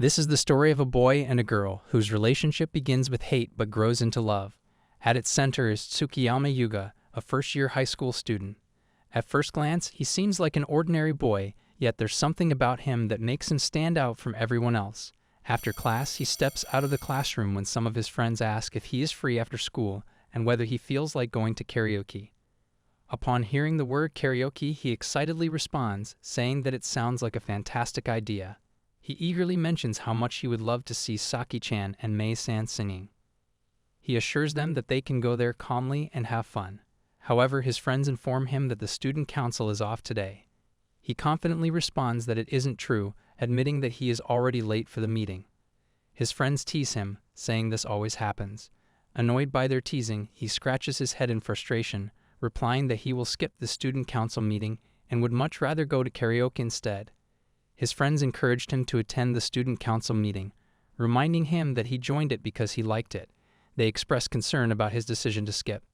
This is the story of a boy and a girl whose relationship begins with hate but grows into love. At its center is Tsukiyama Yuga, a first-year high school student. At first glance, he seems like an ordinary boy, yet there's something about him that makes him stand out from everyone else. After class, he steps out of the classroom when some of his friends ask if he is free after school and whether he feels like going to karaoke. Upon hearing the word karaoke, he excitedly responds, saying that it sounds like a fantastic idea. He eagerly mentions how much he would love to see Saki-chan and Mei-san singing. He assures them that they can go there calmly and have fun. However, his friends inform him that the student council is off today. He confidently responds that it isn't true, admitting that he is already late for the meeting. His friends tease him, saying this always happens. Annoyed by their teasing, he scratches his head in frustration, replying that he will skip the student council meeting and would much rather go to karaoke instead. His friends encouraged him to attend the student council meeting, reminding him that he joined it because he liked it. They express concern about his decision to skip.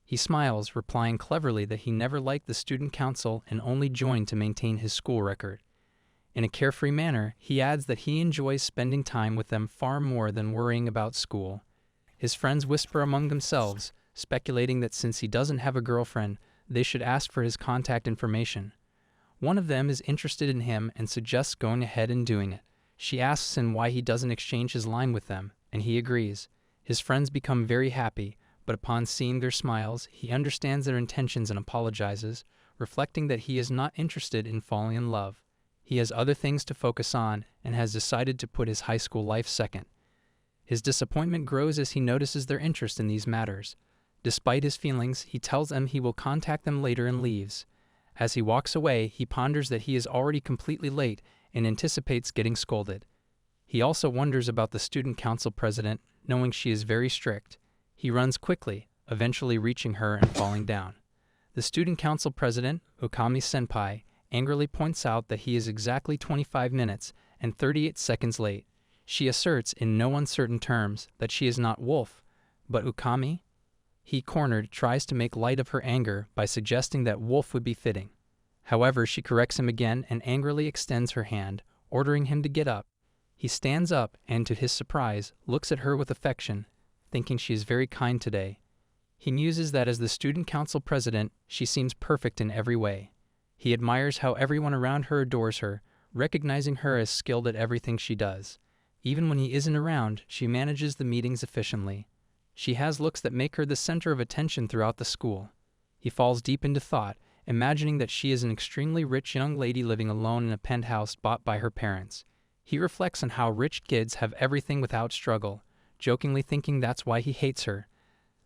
He smiles, replying cleverly that he never liked the student council and only joined to maintain his school record. In a carefree manner, he adds that he enjoys spending time with them far more than worrying about school. His friends whisper among themselves, speculating that since he doesn't have a girlfriend, they should ask for his contact information. One of them is interested in him and suggests going ahead and doing it. She asks him why he doesn't exchange his line with them, and he agrees. His friends become very happy, but upon seeing their smiles, he understands their intentions and apologizes, reflecting that he is not interested in falling in love. He has other things to focus on and has decided to put his high school life second. His disappointment grows as he notices their interest in these matters. Despite his feelings, he tells them he will contact them later and leaves. As he walks away, he ponders that he is already completely late and anticipates getting scolded. He also wonders about the student council president, knowing she is very strict. He runs quickly, eventually reaching her and falling down. The student council president, Okami-senpai, angrily points out that he is exactly 25 minutes and 38 seconds late. She asserts in no uncertain terms that she is not Wolf, but Ukami. He, cornered, tries to make light of her anger by suggesting that Wolf would be fitting. However, she corrects him again and angrily extends her hand, ordering him to get up. He stands up and, to his surprise, looks at her with affection, thinking she is very kind today. He muses that as the student council president, she seems perfect in every way. He admires how everyone around her adores her, recognizing her as skilled at everything she does. Even when he isn't around, she manages the meetings efficiently. She has looks that make her the center of attention throughout the school. He falls deep into thought, imagining that she is an extremely rich young lady living alone in a penthouse bought by her parents. He reflects on how rich kids have everything without struggle, jokingly thinking that's why he hates her.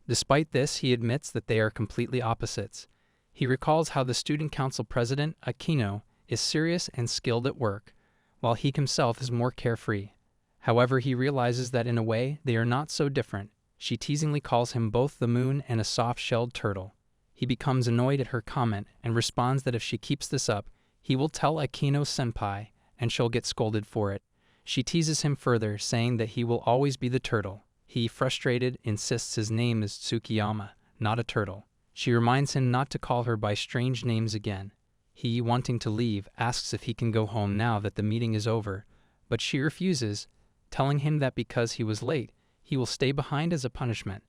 Despite this, he admits that they are completely opposites. He recalls how the student council president, Akino, is serious and skilled at work, while he himself is more carefree. However, he realizes that in a way, they are not so different. She teasingly calls him both the moon and a soft-shelled turtle. He becomes annoyed at her comment and responds that if she keeps this up, he will tell Akino-senpai and she'll get scolded for it. She teases him further, saying that he will always be the turtle. He, frustrated, insists his name is Tsukiyama, not a turtle. She reminds him not to call her by strange names again. He, wanting to leave, asks if he can go home now that the meeting is over, but she refuses, telling him that because he was late, he will stay behind as a punishment.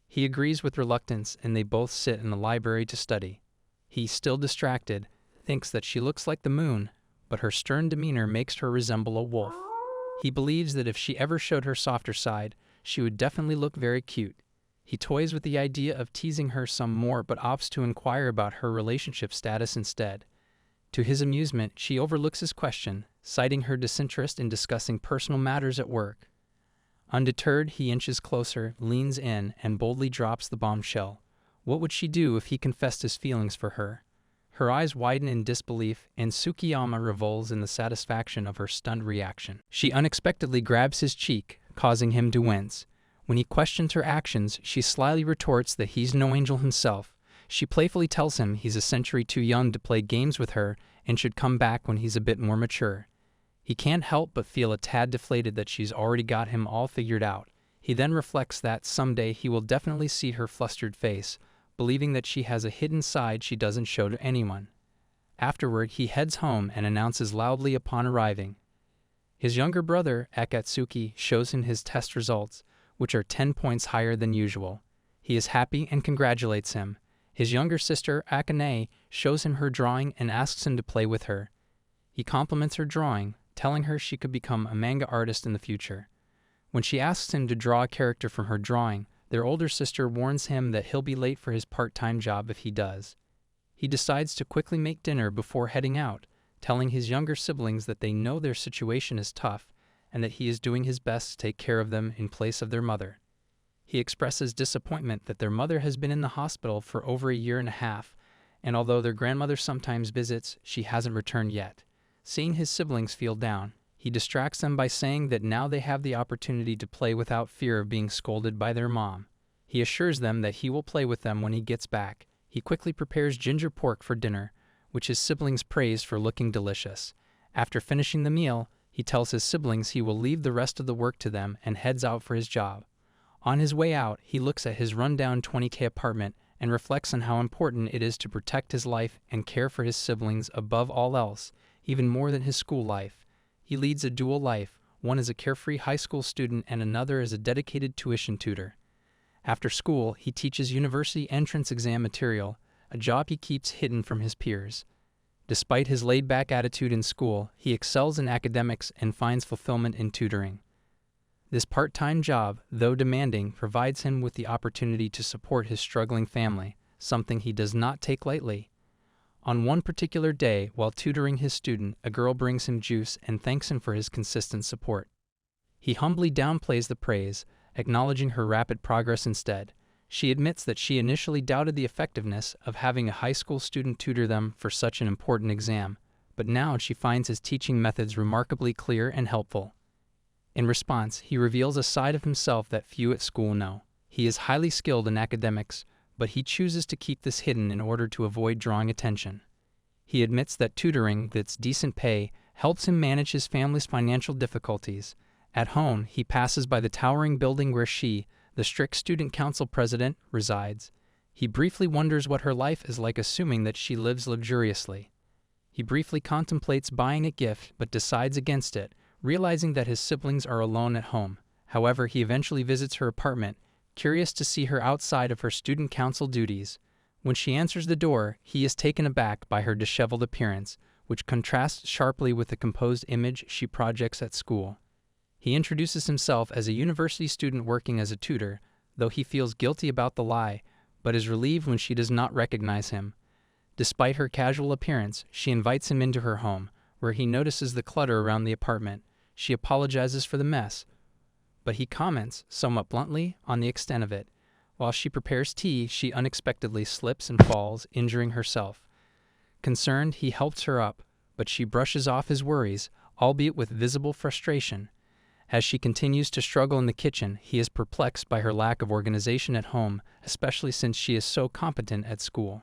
He agrees with reluctance, and they both sit in the library to study. He, still distracted, thinks that she looks like the moon, but her stern demeanor makes her resemble a wolf. He believes that if she ever showed her softer side, she would definitely look very cute. He toys with the idea of teasing her some more but opts to inquire about her relationship status instead. To his amusement, she overlooks his question, citing her disinterest in discussing personal matters at work. Undeterred, he inches closer, leans in, and boldly drops the bombshell. What would she do if he confessed his feelings for her? Her eyes widen in disbelief, and Tsukiyama revels in the satisfaction of her stunned reaction. She unexpectedly grabs his cheek, causing him to wince. When he questions her actions, she slyly retorts that he's no angel himself. She playfully tells him he's a century too young to play games with her and should come back when he's a bit more mature. He can't help but feel a tad deflated that she's already got him all figured out. He then reflects that someday he will definitely see her flustered face, believing that she has a hidden side she doesn't show to anyone. Afterward, he heads home and announces loudly upon arriving, His younger brother, Akatsuki, shows him his test results, which are 10 points higher than usual. He is happy and congratulates him. His younger sister, Akane, shows him her drawing and asks him to play with her. He compliments her drawing, telling her she could become a manga artist in the future. When she asks him to draw a character from her drawing, their older sister warns him that he'll be late for his part-time job if he does. He decides to quickly make dinner before heading out, telling his younger siblings that they know their situation is tough and that he is doing his best to take care of them in place of their mother. He expresses disappointment that their mother has been in the hospital for over a year and a half, and although their grandmother sometimes visits, she hasn't returned yet. Seeing his siblings feel down, he distracts them by saying that now they have the opportunity to play without fear of being scolded by their mom. He assures them that he will play with them when he gets back. He quickly prepares ginger pork for dinner, which his siblings praise for looking delicious. After finishing the meal, he tells his siblings he will leave the rest of the work to them and heads out for his job. On his way out, he looks at his rundown 20K apartment and reflects on how important it is to protect his life and care for his siblings above all else, even more than his school life. He leads a dual life, one as a carefree high school student and another as a dedicated tuition tutor. After school, he teaches university entrance exam material, a job he keeps hidden from his peers. Despite his laid-back attitude in school, he excels in academics and finds fulfillment in tutoring. This part-time job, though demanding, provides him with the opportunity to support his struggling family, something he does not take lightly. On one particular day, while tutoring his student, a girl brings him juice and thanks him for his consistent support. He humbly downplays the praise, acknowledging her rapid progress instead. She admits that she initially doubted the effectiveness of having a high school student tutor them for such an important exam, but now she finds his teaching methods remarkably clear and helpful. In response, he reveals a side of himself that few at school know. He is highly skilled in academics, but he chooses to keep this hidden in order to avoid drawing attention. He admits that tutoring, with its decent pay, helps him manage his family's financial difficulties. At home, he passes by the towering building where she, the strict student council president, resides. He briefly wonders what her life is like, assuming that she lives luxuriously. He briefly contemplates buying a gift, but decides against it, realizing that his siblings are alone at home. However, he eventually visits her apartment, curious to see her outside of her student council duties. When she answers the door, he is taken aback by her disheveled appearance, which contrasts sharply with the composed image she projects at school. He introduces himself as a university student working as a tutor, though he feels guilty about the lie, but is relieved when she does not recognize him. Despite her casual appearance, she invites him into her home, where he notices the clutter around the apartment. She apologizes for the mess, but he comments, somewhat bluntly, on the extent of it. While she prepares tea, she unexpectedly slips and falls, injuring herself. Concerned, he helps her up, but she brushes off his worries, albeit with visible frustration. As she continues to struggle in the kitchen, he is perplexed by her lack of organization at home, especially since she is so competent at school.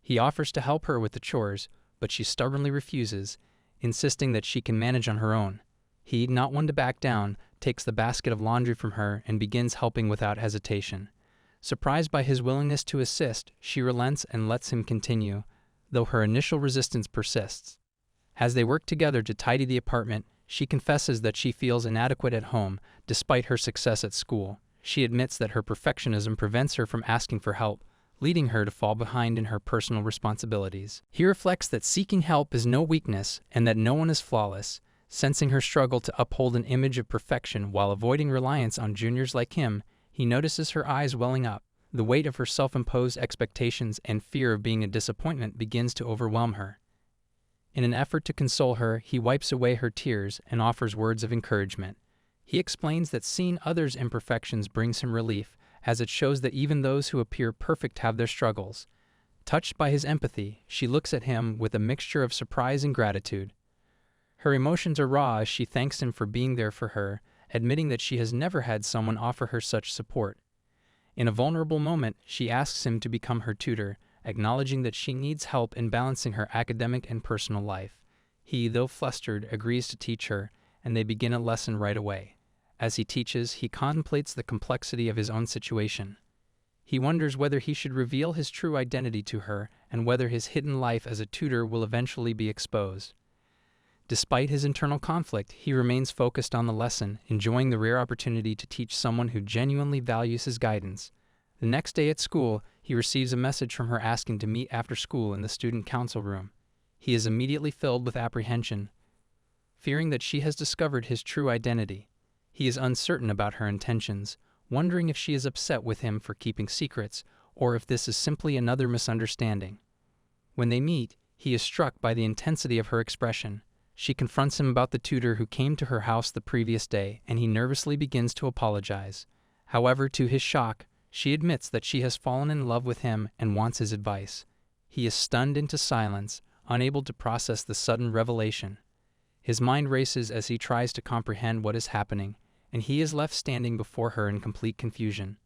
He offers to help her with the chores, but she stubbornly refuses, insisting that she can manage on her own. He, not one to back down, takes the basket of laundry from her and begins helping without hesitation. Surprised by his willingness to assist, she relents and lets him continue, though her initial resistance persists. As they work together to tidy the apartment, she confesses that she feels inadequate at home, despite her success at school. She admits that her perfectionism prevents her from asking for help, leading her to fall behind in her personal responsibilities. He reflects that seeking help is no weakness and that no one is flawless. Sensing her struggle to uphold an image of perfection while avoiding reliance on juniors like him, he notices her eyes welling up. The weight of her self-imposed expectations and fear of being a disappointment begins to overwhelm her. In an effort to console her, he wipes away her tears and offers words of encouragement. He explains that seeing others' imperfections brings him relief, as it shows that even those who appear perfect have their struggles. Touched by his empathy, she looks at him with a mixture of surprise and gratitude. Her emotions are raw as she thanks him for being there for her, admitting that she has never had someone offer her such support. In a vulnerable moment, she asks him to become her tutor, acknowledging that she needs help in balancing her academic and personal life. He, though flustered, agrees to teach her, and they begin a lesson right away. As he teaches, he contemplates the complexity of his own situation. He wonders whether he should reveal his true identity to her and whether his hidden life as a tutor will eventually be exposed. Despite his internal conflict, he remains focused on the lesson, enjoying the rare opportunity to teach someone who genuinely values his guidance. The next day at school, he receives a message from her asking to meet after school in the student council room. He is immediately filled with apprehension, fearing that she has discovered his true identity. He is uncertain about her intentions, wondering if she is upset with him for keeping secrets, or if this is simply another misunderstanding. When they meet, he is struck by the intensity of her expression. She confronts him about the tutor who came to her house the previous day, and he nervously begins to apologize. However, to his shock, she admits that she has fallen in love with him and wants his advice. He is stunned into silence, unable to process the sudden revelation. His mind races as he tries to comprehend what is happening, and he is left standing before her in complete confusion.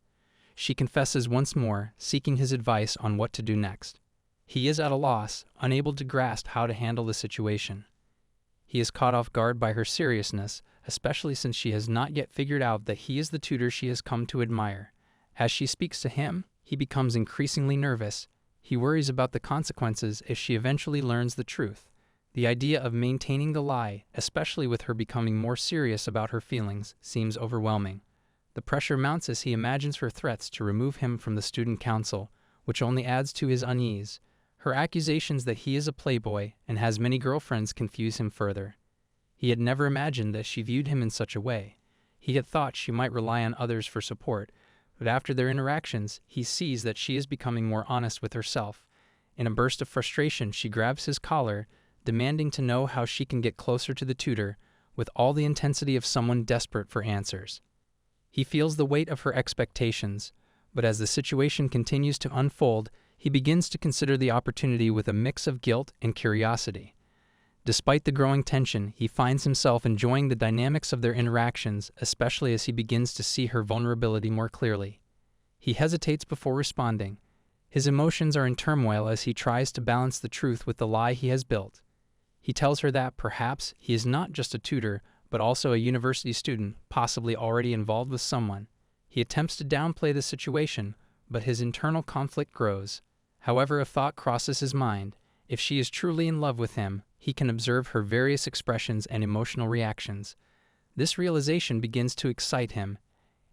She confesses once more, seeking his advice on what to do next. He is at a loss, unable to grasp how to handle the situation. He is caught off guard by her seriousness, especially since she has not yet figured out that he is the tutor she has come to admire. As she speaks to him, he becomes increasingly nervous. He worries about the consequences if she eventually learns the truth. The idea of maintaining the lie, especially with her becoming more serious about her feelings, seems overwhelming. The pressure mounts as he imagines her threats to remove him from the student council, which only adds to his unease. Her accusations that he is a playboy and has many girlfriends confuse him further. He had never imagined that she viewed him in such a way. He had thought she might rely on others for support, but after their interactions, he sees that she is becoming more honest with herself. In a burst of frustration, she grabs his collar, demanding to know how she can get closer to the tutor, with all the intensity of someone desperate for answers. He feels the weight of her expectations, but as the situation continues to unfold, he begins to consider the opportunity with a mix of guilt and curiosity. Despite the growing tension, he finds himself enjoying the dynamics of their interactions, especially as he begins to see her vulnerability more clearly. He hesitates before responding. His emotions are in turmoil as he tries to balance the truth with the lie he has built. He tells her that perhaps he is not just a tutor, but also a university student, possibly already involved with someone. He attempts to downplay the situation, but his internal conflict grows. However, a thought crosses his mind. If she is truly in love with him, he can observe her various expressions and emotional reactions. This realization begins to excite him,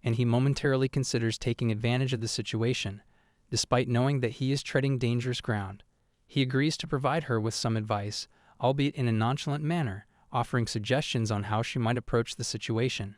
and he momentarily considers taking advantage of the situation, despite knowing that he is treading dangerous ground. He agrees to provide her with some advice, albeit in a nonchalant manner, offering suggestions on how she might approach the situation.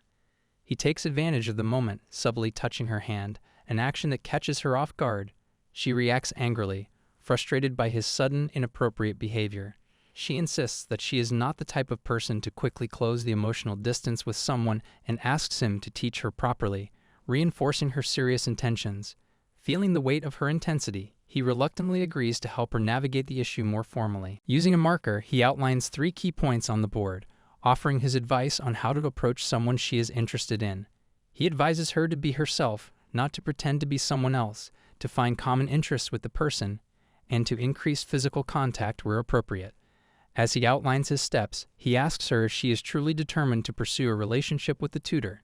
He takes advantage of the moment, subtly touching her hand, an action that catches her off guard. She reacts angrily, frustrated by his sudden, inappropriate behavior. She insists that she is not the type of person to quickly close the emotional distance with someone and asks him to teach her properly, reinforcing her serious intentions. Feeling the weight of her intensity, he reluctantly agrees to help her navigate the issue more formally. Using a marker, he outlines 3 key points on the board, offering his advice on how to approach someone she is interested in. He advises her to be herself, not to pretend to be someone else, to find common interests with the person, and to increase physical contact where appropriate. As he outlines his steps, he asks her if she is truly determined to pursue a relationship with the tutor.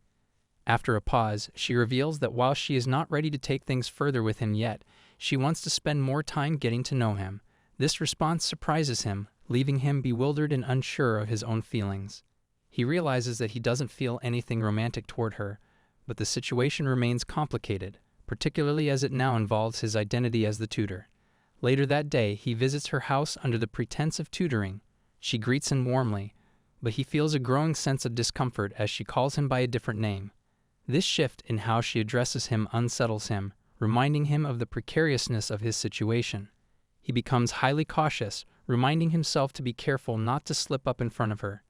After a pause, she reveals that while she is not ready to take things further with him yet, she wants to spend more time getting to know him. This response surprises him, leaving him bewildered and unsure of his own feelings. He realizes that he doesn't feel anything romantic toward her, but the situation remains complicated, particularly as it now involves his identity as the tutor. Later that day, he visits her house under the pretense of tutoring. She greets him warmly, but he feels a growing sense of discomfort as she calls him by a different name. This shift in how she addresses him unsettles him, reminding him of the precariousness of his situation. He becomes highly cautious, reminding himself to be careful not to slip up in front of her.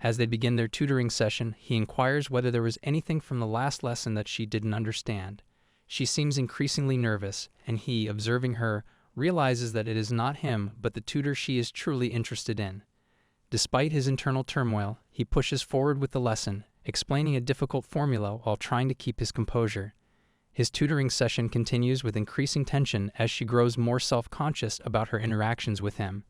As they begin their tutoring session, he inquires whether there was anything from the last lesson that she didn't understand. She seems increasingly nervous, and he, observing her, realizes that it is not him but the tutor she is truly interested in. Despite his internal turmoil, he pushes forward with the lesson, explaining a difficult formula while trying to keep his composure. His tutoring session continues with increasing tension as she grows more self-conscious about her interactions with him.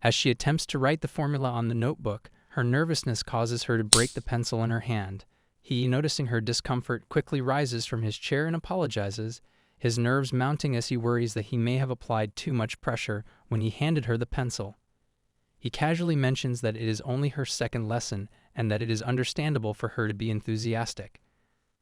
As she attempts to write the formula on the notebook, her nervousness causes her to break the pencil in her hand. He, noticing her discomfort, quickly rises from his chair and apologizes, his nerves mounting as he worries that he may have applied too much pressure when he handed her the pencil. He casually mentions that it is only her second lesson and that it is understandable for her to be enthusiastic.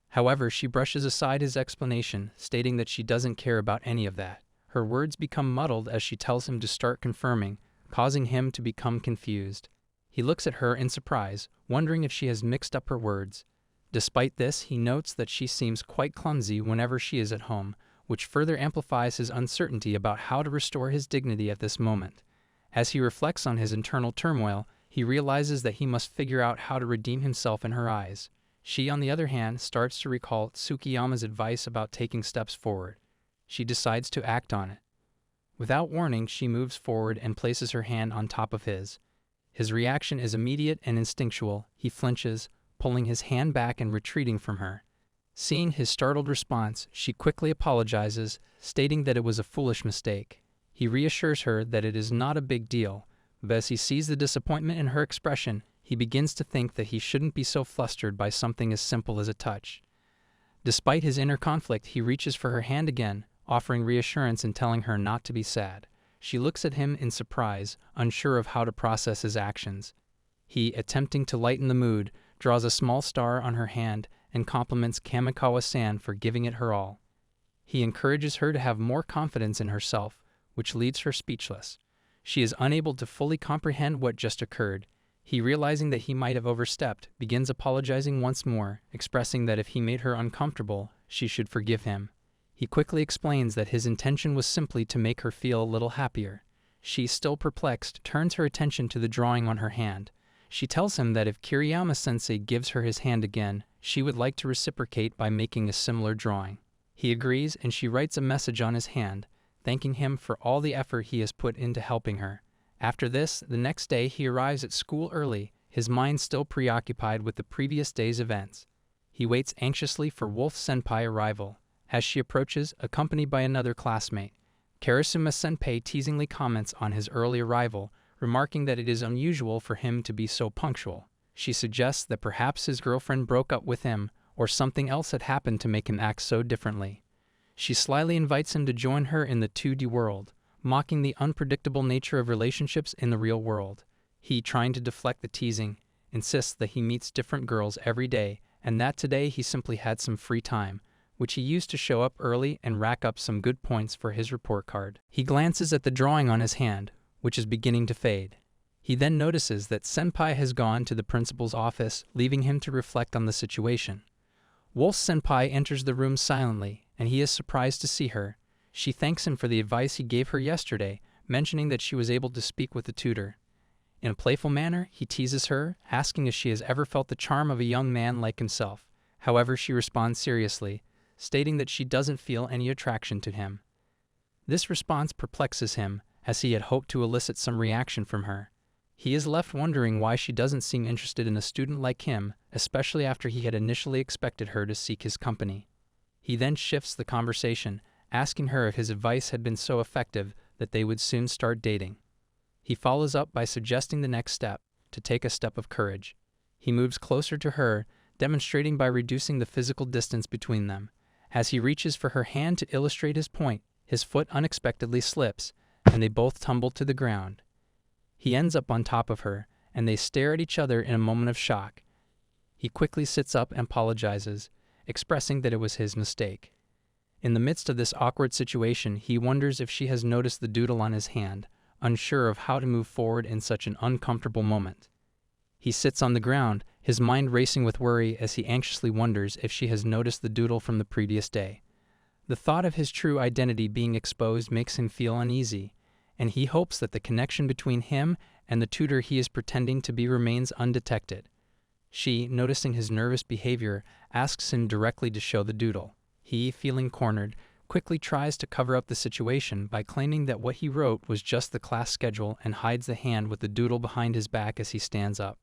However, she brushes aside his explanation, stating that she doesn't care about any of that. Her words become muddled as she tells him to start confirming, causing him to become confused. He looks at her in surprise, wondering if she has mixed up her words. Despite this, he notes that she seems quite clumsy whenever she is at home, which further amplifies his uncertainty about how to restore his dignity at this moment. As he reflects on his internal turmoil, he realizes that he must figure out how to redeem himself in her eyes. She, on the other hand, starts to recall Tsukiyama's advice about taking steps forward. She decides to act on it. Without warning, she moves forward and places her hand on top of his. His reaction is immediate and instinctual. He flinches, pulling his hand back and retreating from her. Seeing his startled response, she quickly apologizes, stating that it was a foolish mistake. He reassures her that it is not a big deal, but as he sees the disappointment in her expression, he begins to think that he shouldn't be so flustered by something as simple as a touch. Despite his inner conflict, he reaches for her hand again, offering reassurance and telling her not to be sad. She looks at him in surprise, unsure of how to process his actions. He, attempting to lighten the mood, draws a small star on her hand and compliments Kamikawa-san for giving it her all. He encourages her to have more confidence in herself, which leaves her speechless. She is unable to fully comprehend what just occurred. He, realizing that he might have overstepped, begins apologizing once more, expressing that if he made her uncomfortable, she should forgive him. He quickly explains that his intention was simply to make her feel a little happier. She, still perplexed, turns her attention to the drawing on her hand. She tells him that if Kiriyama-sensei gives her his hand again, she would like to reciprocate by making a similar drawing. He agrees, and she writes a message on his hand, thanking him for all the effort he has put into helping her. After this, the next day he arrives at school early, his mind still preoccupied with the previous day's events. He waits anxiously for Wolf-senpai arrival. As she approaches, accompanied by another classmate, Karasuma-senpai teasingly comments on his early arrival, remarking that it is unusual for him to be so punctual. She suggests that perhaps his girlfriend broke up with him, or something else had happened to make him act so differently. She slyly invites him to join her in the 2D world, mocking the unpredictable nature of relationships in the real world. He, trying to deflect the teasing, insists that he meets different girls every day, and that today he simply had some free time, which he used to show up early and rack up some good points for his report card. He glances at the drawing on his hand, which is beginning to fade. He then notices that Senpai has gone to the principal's office, leaving him to reflect on the situation. Wolf-senpai enters the room silently, and he is surprised to see her. She thanks him for the advice he gave her yesterday, mentioning that she was able to speak with the tutor. In a playful manner, he teases her, asking if she has ever felt the charm of a young man like himself. However, she responds seriously, stating that she doesn't feel any attraction to him. This response perplexes him, as he had hoped to elicit some reaction from her. He is left wondering why she doesn't seem interested in a student like him, especially after he had initially expected her to seek his company. He then shifts the conversation, asking her if his advice had been so effective that they would soon start dating. He follows up by suggesting the next step, to take a step of courage. He moves closer to her, demonstrating by reducing the physical distance between them. As he reaches for her hand to illustrate his point, his foot unexpectedly slips, and they both tumble to the ground. He ends up on top of her, and they stare at each other in a moment of shock. He quickly sits up and apologizes, expressing that it was his mistake. In the midst of this awkward situation, he wonders if she has noticed the doodle on his hand, unsure of how to move forward in such an uncomfortable moment. He sits on the ground, his mind racing with worry as he anxiously wonders if she has noticed the doodle from the previous day. The thought of his true identity being exposed makes him feel uneasy, and he hopes that the connection between him and the tutor he is pretending to be remains undetected. She, noticing his nervous behavior, asks him directly to show the doodle. He, feeling cornered, quickly tries to cover up the situation by claiming that what he wrote was just the class schedule and hides the hand with the doodle behind his back as he stands up.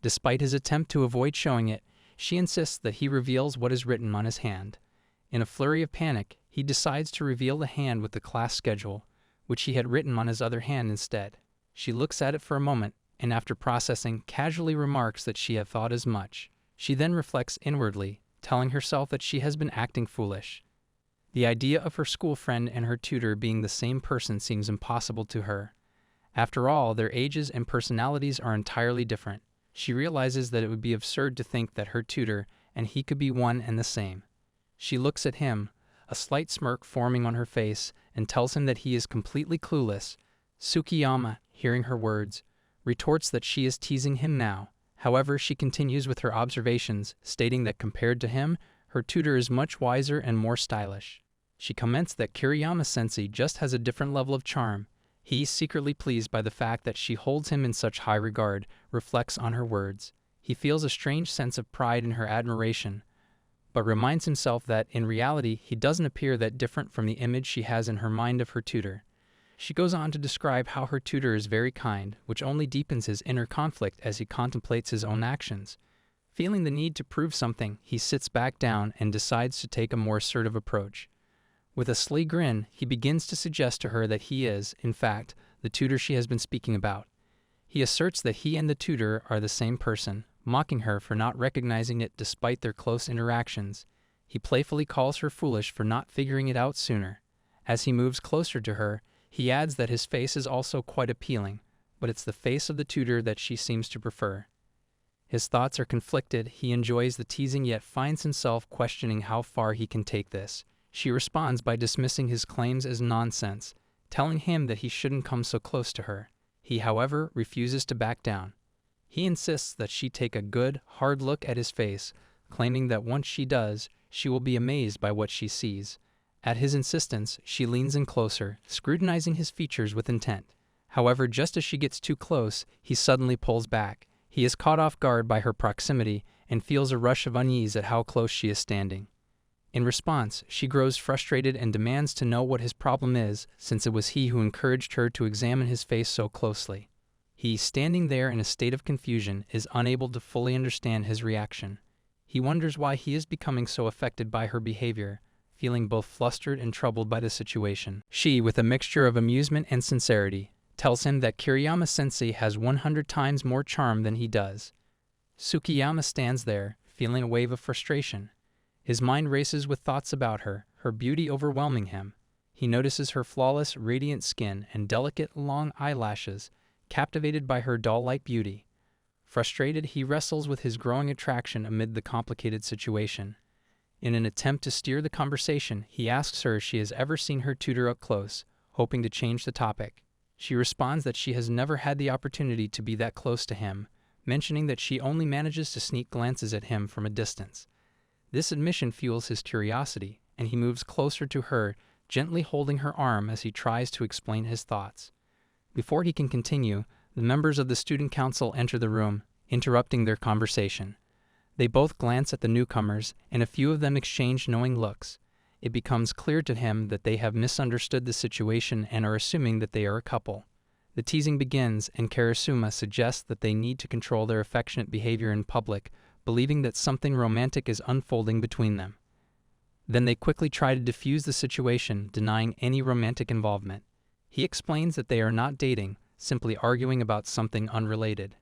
Despite his attempt to avoid showing it, she insists that he reveals what is written on his hand. In a flurry of panic, he decides to reveal the hand with the class schedule, which he had written on his other hand instead. She looks at it for a moment, and after processing, casually remarks that she had thought as much. She then reflects inwardly, telling herself that she has been acting foolish. The idea of her school friend and her tutor being the same person seems impossible to her. After all, their ages and personalities are entirely different. She realizes that it would be absurd to think that her tutor and he could be one and the same. She looks at him, a slight smirk forming on her face, and tells him that he is completely clueless. Tsukiyama, hearing her words, retorts that she is teasing him now. However, she continues with her observations, stating that compared to him, her tutor is much wiser and more stylish. She comments that Kiriyama-sensei just has a different level of charm. He, secretly pleased by the fact that she holds him in such high regard, reflects on her words. He feels a strange sense of pride in her admiration, but reminds himself that, in reality, he doesn't appear that different from the image she has in her mind of her tutor. She goes on to describe how her tutor is very kind, which only deepens his inner conflict as he contemplates his own actions. Feeling the need to prove something, he sits back down and decides to take a more assertive approach. With a sly grin, he begins to suggest to her that he is, in fact, the tutor she has been speaking about. He asserts that he and the tutor are the same person, mocking her for not recognizing it despite their close interactions. He playfully calls her foolish for not figuring it out sooner. As he moves closer to her, he adds that his face is also quite appealing, but it's the face of the tutor that she seems to prefer. His thoughts are conflicted. He enjoys the teasing yet finds himself questioning how far he can take this. She responds by dismissing his claims as nonsense, telling him that he shouldn't come so close to her. He, however, refuses to back down. He insists that she take a good, hard look at his face, claiming that once she does, she will be amazed by what she sees. At his insistence, she leans in closer, scrutinizing his features with intent. However, just as she gets too close, he suddenly pulls back. He is caught off guard by her proximity and feels a rush of unease at how close she is standing. In response, she grows frustrated and demands to know what his problem is, since it was he who encouraged her to examine his face so closely. He, standing there in a state of confusion, is unable to fully understand his reaction. He wonders why he is becoming so affected by her behavior, feeling both flustered and troubled by the situation. She, with a mixture of amusement and sincerity, tells him that Kiriyama-sensei has 100 times more charm than he does. Tsukiyama stands there, feeling a wave of frustration. His mind races with thoughts about her, her beauty overwhelming him. He notices her flawless, radiant skin and delicate, long eyelashes, captivated by her doll-like beauty. Frustrated, he wrestles with his growing attraction amid the complicated situation. In an attempt to steer the conversation, he asks her if she has ever seen her tutor up close, hoping to change the topic. She responds that she has never had the opportunity to be that close to him, mentioning that she only manages to sneak glances at him from a distance. This admission fuels his curiosity, and he moves closer to her, gently holding her arm as he tries to explain his thoughts. Before he can continue, the members of the student council enter the room, interrupting their conversation. They both glance at the newcomers, and a few of them exchange knowing looks. It becomes clear to him that they have misunderstood the situation and are assuming that they are a couple. The teasing begins, and Karasuma suggests that they need to control their affectionate behavior in public, believing that something romantic is unfolding between them. Then they quickly try to defuse the situation, denying any romantic involvement. He explains that they are not dating, simply arguing about something unrelated.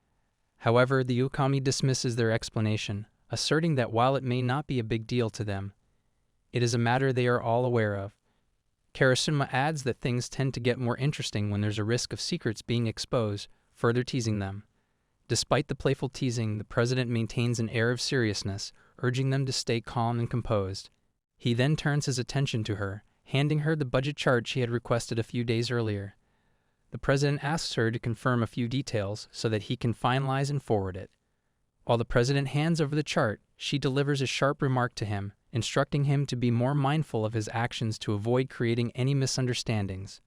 However, the Ukami dismisses their explanation, asserting that while it may not be a big deal to them, it is a matter they are all aware of. Karasuma adds that things tend to get more interesting when there's a risk of secrets being exposed, further teasing them. Despite the playful teasing, the president maintains an air of seriousness, urging them to stay calm and composed. He then turns his attention to her, handing her the budget chart she had requested a few days earlier. The president asks her to confirm a few details so that he can finalize and forward it. While the president hands over the chart, she delivers a sharp remark to him, instructing him to be more mindful of his actions to avoid creating any misunderstandings.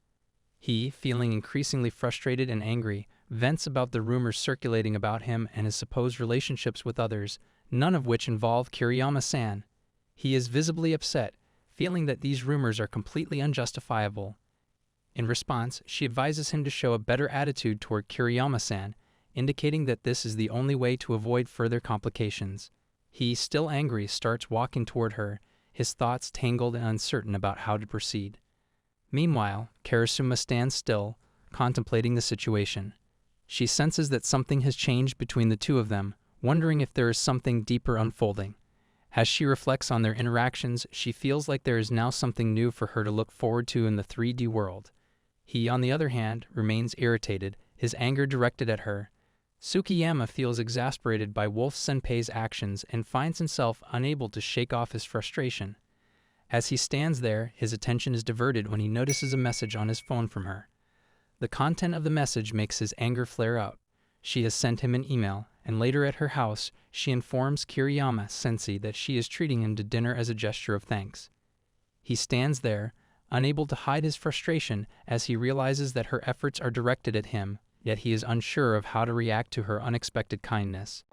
He, feeling increasingly frustrated and angry, vents about the rumors circulating about him and his supposed relationships with others, none of which involve Kiriyama-san. He is visibly upset, feeling that these rumors are completely unjustifiable. In response, she advises him to show a better attitude toward Kiriyama-san, indicating that this is the only way to avoid further complications. He, still angry, starts walking toward her, his thoughts tangled and uncertain about how to proceed. Meanwhile, Karasuma stands still, contemplating the situation. She senses that something has changed between the two of them, wondering if there is something deeper unfolding. As she reflects on their interactions, she feels like there is now something new for her to look forward to in the 3D world. He, on the other hand, remains irritated, his anger directed at her. Tsukiyama feels exasperated by Wolf Senpei's actions and finds himself unable to shake off his frustration. As he stands there, his attention is diverted when he notices a message on his phone from her. The content of the message makes his anger flare up. She has sent him an email, and later at her house, she informs Kiriyama Sensei that she is treating him to dinner as a gesture of thanks. He stands there, unable to hide his frustration as he realizes that her efforts are directed at him, yet he is unsure of how to react to her unexpected kindness.